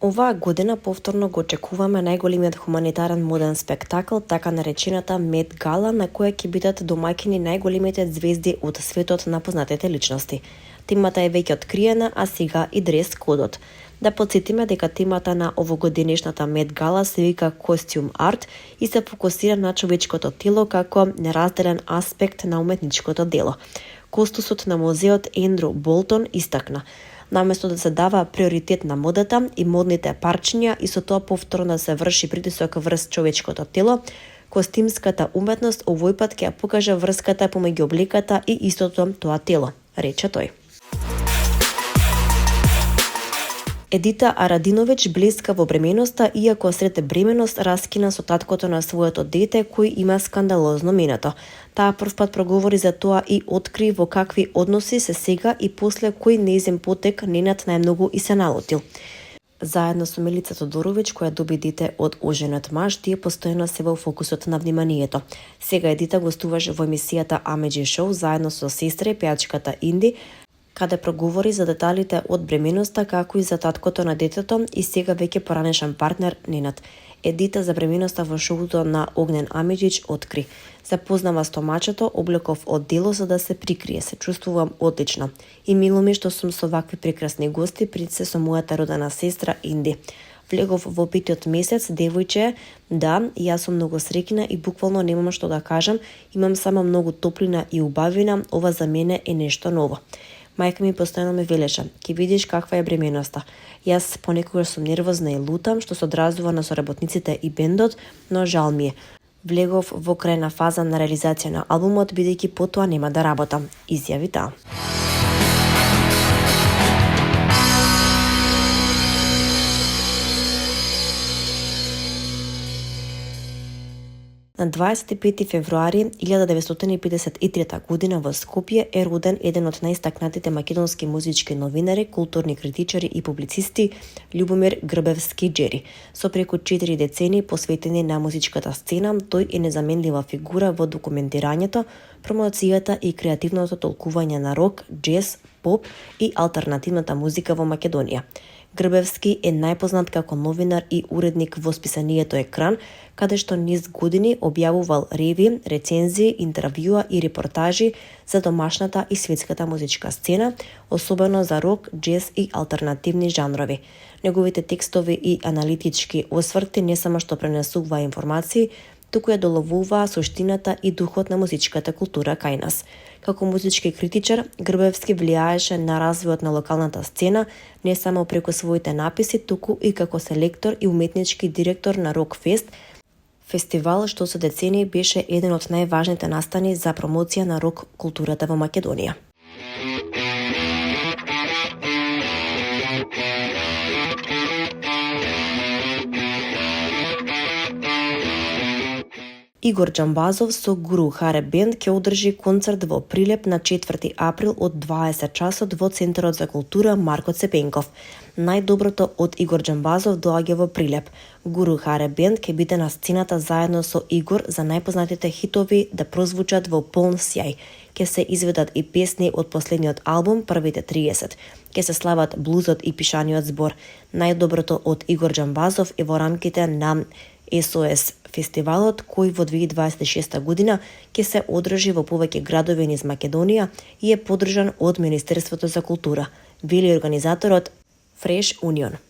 Оваа година повторно го очекуваме најголемиот хуманитарен моден спектакл, така наречената Мет Гала, на која ќе бидат домаќини најголемите звезди од светот на познатите личности. Темата е веќе откриена, а сега и дрес кодот. Да подсетиме дека темата на овогодинешната Мет Гала се вика Costume Art и се фокусира на човечкото тело како неразделен аспект на уметничкото дело. Кустосот на музеот Ендрю Болтон истакна: наместо да се дава приоритет на модата и модните парчиња и со тоа повторно да се врши притисок врз човечкото тело, костимската уметност овој пат ќе ја покаже врската помеѓу облеката и истото тоа тело, рече тој. Едита Арадинович блеска во бременоста, иако сред бременост раскина со таткото на своето дете кој има скандалозно минато. Таа првпат проговори за тоа и откри во какви односи се сега и после кој нејзин потек ненад најмногу и се налутил. Заедно со Милица Тодорович, која доби дете од оженет маж, тие постојано се во фокусот на вниманието. Сега Едита гостуваше во емисијата Амеџи Шоу заедно со сестра и пејачката Инди, каде проговори за деталите од бременоста, како и за таткото на детето и сега веќе поранешен партнер Ненад. Едита за бременоста во шоуто на Огнен Амеџич откри: запознава стомачето, облеков од дело за да се прикрие, се чувствувам одлично. И мило ми што сум со вакви прекрасни гости, пред се со мојата родена сестра Инди. Влегов во 5-тиот месец, девојче, да, јас сум многу среќна и буквално немам што да кажам, имам само многу топлина и убавина, ова за мене е нешто ново. Мајка ми постојано ме велеше: ќе видиш каква е бременоста. Јас понекогаш сум нервозна и лутам, што се одразува на соработниците и бендот, но жал ми е. Влегов во крајна фаза на реализација на албумот, бидејќи потоа нема да работам, изјави таа. На 25 февруари 1953 година во Скопје е роден еден од најстакнатите македонски музички новинари, културни критичари и публицисти Љубомир Грбевски Џери. Со преку 4 децени посветени на музичката сцена, тој е незаменлива фигура во документирањето, промоцијата и креативното толкување на рок, џез, поп и алтернативната музика во Македонија. Грбевски е најпознат како новинар и уредник во списанието Екран, каде што низ години објавувал реви, рецензии, интервјуа и репортажи за домашната и светската музичка сцена, особено за рок, џез и алтернативни жанрови. Неговите текстови и аналитички осврти не само што пренесуваа информации, туку ја доловуваа суштината и духот на музичката култура кај нас. Како музички критичар, Грбевски влијаеше на развојот на локалната сцена не само преку своите написи, туку и како селектор и уметнички директор на Рокфест, фестивал што со децении беше еден од најважните настани за промоција на рок културата во Македонија. Игор Џамбазов со Гуру Харе Бенд ќе одржи концерт во Прилеп на 4 април од 20 часот во Центарот за култура Марко Цепенков. Најдоброто од Игор Џамбазов доаѓа во Прилеп. Гуру Харе Бенд ќе биде на сцената заедно со Игор за најпознатите хитови да прозвучат во полн сјај. Ќе се изведат и песни од последниот албум Првите 30. Ќе се слават блузот и пишаниот збор. Најдоброто од Игор Џамбазов е во рамките на СОС фестивалот, кој во 2026 година ќе се одржи во повеќе градови низ Македонија и е поддржан од Министерството за култура, вели организаторот Fresh Union.